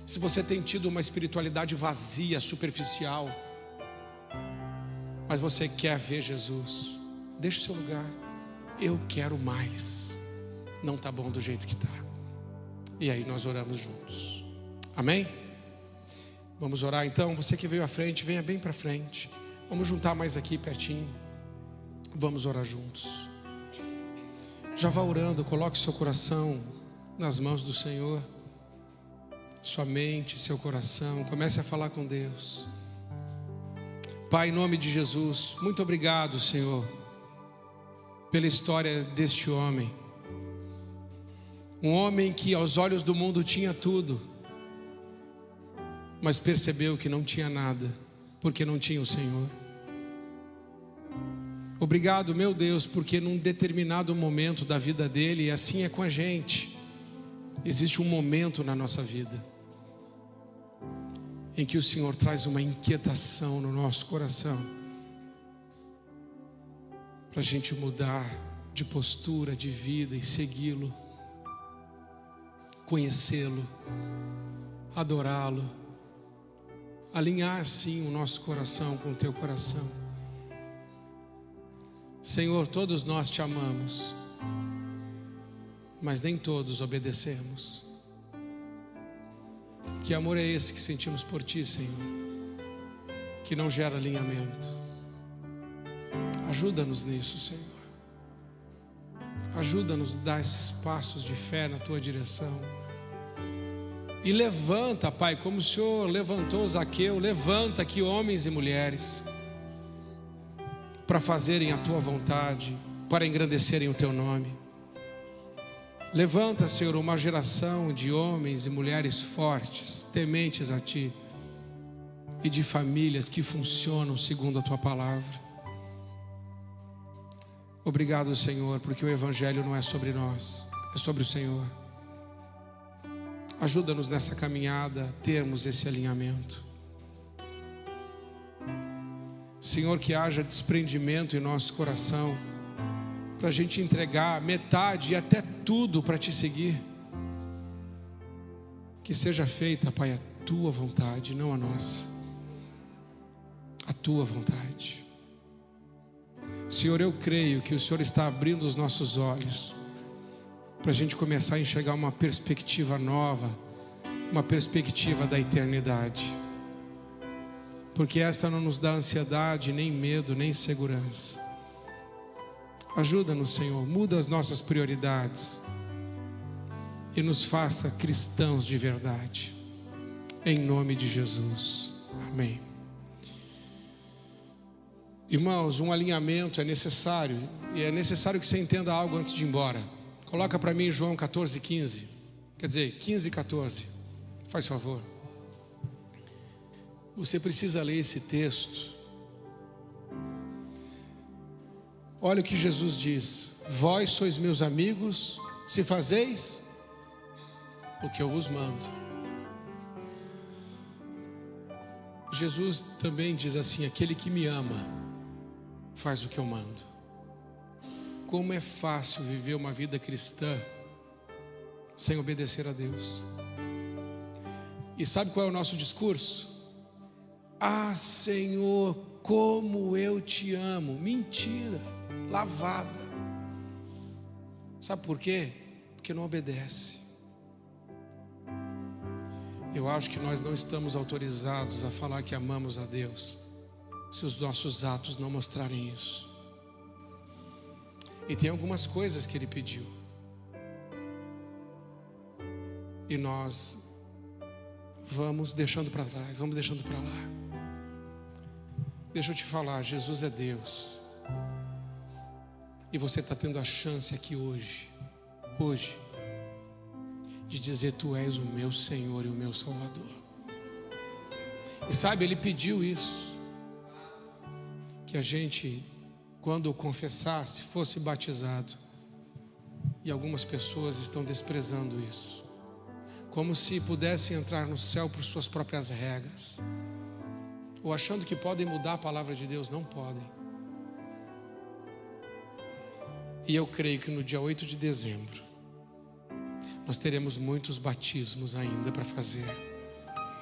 Se você tem tido uma espiritualidade vazia, superficial, mas você quer ver Jesus, deixa o seu lugar. Eu quero mais. Não está bom do jeito que está. E aí nós oramos juntos. Amém? Vamos orar então. Você que veio à frente, venha bem para frente. Vamos juntar mais aqui pertinho. Vamos orar juntos. Já vá orando, coloque seu coração nas mãos do Senhor. Sua mente, seu coração. Comece a falar com Deus. Pai, em nome de Jesus, muito obrigado, Senhor, pela história deste homem. Um homem que aos olhos do mundo tinha tudo, mas percebeu que não tinha nada, porque não tinha o Senhor. Obrigado, meu Deus, porque num determinado momento da vida dele, e assim é com a gente, existe um momento na nossa vida em que o Senhor traz uma inquietação no nosso coração, para a gente mudar de postura, de vida e segui-lo, conhecê-lo, adorá-lo, alinhar assim o nosso coração com o teu coração. Senhor, todos nós te amamos, mas nem todos obedecemos. Que amor é esse que sentimos por ti, Senhor, que não gera alinhamento? Ajuda-nos nisso, Senhor. Ajuda-nos a dar esses passos de fé na tua direção. E levanta, Pai, como o Senhor levantou Zaqueu, levanta aqui homens e mulheres para fazerem a tua vontade, para engrandecerem o teu nome. Levanta, Senhor, uma geração de homens e mulheres fortes, tementes a ti, e de famílias que funcionam segundo a tua palavra. Obrigado, Senhor, porque o Evangelho não é sobre nós, é sobre o Senhor. Ajuda-nos nessa caminhada a termos esse alinhamento. Senhor, que haja desprendimento em nosso coração, para a gente entregar metade e até tudo para te seguir. Que seja feita, Pai, a tua vontade, não a nossa. A tua vontade. Senhor, eu creio que o Senhor está abrindo os nossos olhos para a gente começar a enxergar uma perspectiva nova, uma perspectiva da eternidade, porque essa não nos dá ansiedade, nem medo, nem insegurança. Ajuda-nos, Senhor, muda as nossas prioridades e nos faça cristãos de verdade, em nome de Jesus, amém. Irmãos, um alinhamento é necessário, e é necessário que você entenda algo antes de ir embora. Coloca para mim João 14:15, quer dizer, 15:14, faz favor. Você precisa ler esse texto. Olha o que Jesus diz: vós sois meus amigos, se fazeis o que eu vos mando. Jesus também diz assim: aquele que me ama, faz o que eu mando. Como é fácil viver uma vida cristã sem obedecer a Deus. E sabe qual é o nosso discurso? Ah, Senhor, como eu te amo. Mentira, lavada. Sabe por quê? Porque não obedece. Eu acho que nós não estamos autorizados a falar que amamos a Deus se os nossos atos não mostrarem isso. E tem algumas coisas que Ele pediu, e nós vamos deixando para trás, vamos deixando para lá. Deixa eu te falar, Jesus é Deus, e você está tendo a chance aqui hoje, de dizer: tu és o meu Senhor e o meu Salvador. E sabe, Ele pediu isso, que a gente, quando o confessasse, fosse batizado. E algumas pessoas estão desprezando isso, como se pudessem entrar no céu por suas próprias regras, ou achando que podem mudar a palavra de Deus. Não podem. E eu creio que no dia 8 de dezembro nós teremos muitos batismos ainda para fazer,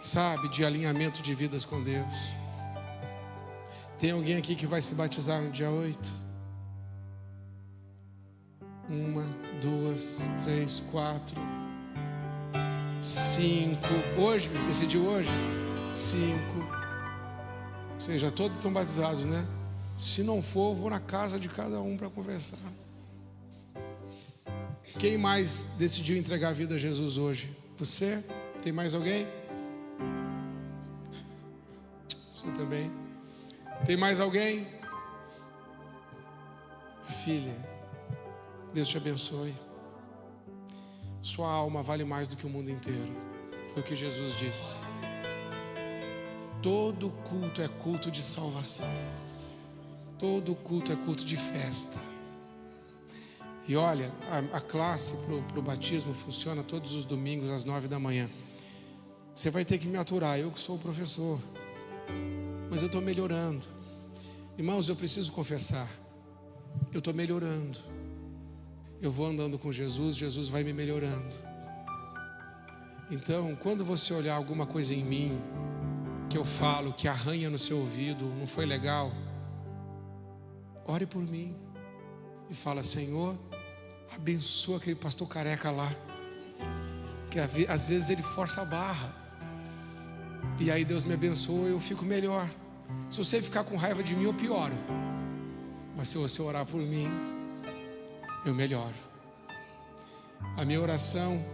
sabe, de alinhamento de vidas com Deus. Tem alguém aqui que vai se batizar no dia 8? 1, 2, 3, 4, 5. Hoje, decidiu hoje? 5. Ou seja, todos estão batizados, né? Se não for, eu vou na casa de cada um para conversar. Quem mais decidiu entregar a vida a Jesus hoje? Você? Tem mais alguém? Você também? Tem mais alguém? Filha, Deus te abençoe. Sua alma vale mais do que o mundo inteiro. Foi o que Jesus disse. Todo culto é culto de salvação. Todo culto é culto de festa. E olha, a classe para o batismo funciona todos os domingos às 9 da manhã. Você vai ter que me aturar, eu que sou o professor. Mas eu estou melhorando. Irmãos, eu preciso confessar. Eu estou melhorando. Eu vou andando com Jesus, Jesus vai me melhorando. Então, quando você olhar alguma coisa em mim, que eu falo, que arranha no seu ouvido, não foi legal, ore por mim. E fala: Senhor, abençoa aquele pastor careca lá, que às vezes ele força a barra. E aí Deus me abençoa e eu fico melhor. Se você ficar com raiva de mim, eu pioro. Mas se você orar por mim, eu melhoro. A minha oração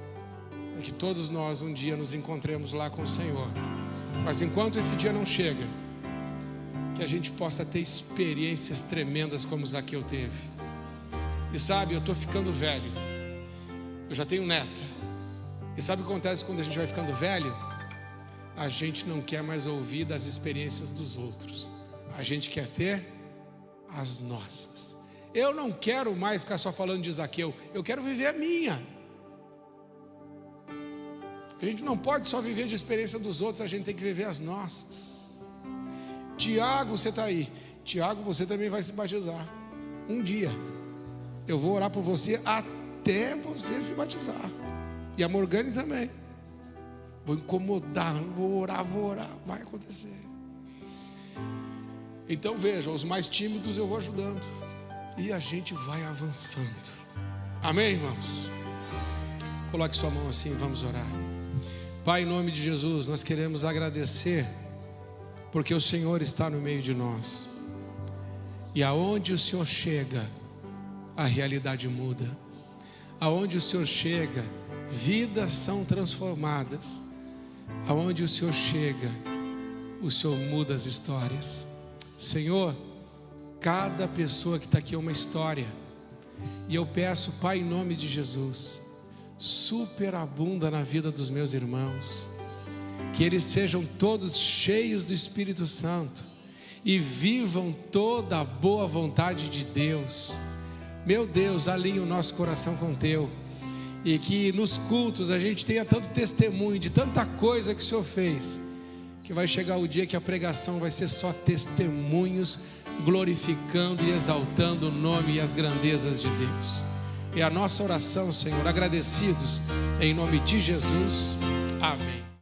é que todos nós um dia nos encontremos lá com o Senhor. Mas enquanto esse dia não chega, que a gente possa ter experiências tremendas como Zaqueu teve. E sabe, eu estou ficando velho. Eu já tenho neta. E sabe o que acontece quando a gente vai ficando velho? A gente não quer mais ouvir das experiências dos outros. A gente quer ter as nossas. Eu não quero mais ficar só falando de Zaqueu. Eu quero viver a minha. A gente não pode só viver de experiência dos outros. A gente tem que viver as nossas. Tiago, você está aí. Tiago, você também vai se batizar um dia. Eu vou orar por você até você se batizar. E a Morgane também. Vou incomodar, vou orar, vai acontecer. Então veja, os mais tímidos eu vou ajudando. E a gente vai avançando. Amém, irmãos? Coloque sua mão assim, vamos orar. Pai, em nome de Jesus, nós queremos agradecer, porque o Senhor está no meio de nós. E aonde o Senhor chega, a realidade muda. Aonde o Senhor chega, vidas são transformadas. Aonde o Senhor chega, o Senhor muda as histórias. Senhor, cada pessoa que está aqui é uma história. E eu peço, Pai, em nome de Jesus, superabunda na vida dos meus irmãos. Que eles sejam todos cheios do Espírito Santo e vivam toda a boa vontade de Deus. Meu Deus, alinhe o nosso coração com o Teu. E que nos cultos a gente tenha tanto testemunho de tanta coisa que o Senhor fez, que vai chegar o dia que a pregação vai ser só testemunhos, glorificando e exaltando o nome e as grandezas de Deus. É a nossa oração, Senhor, agradecidos em nome de Jesus. Amém.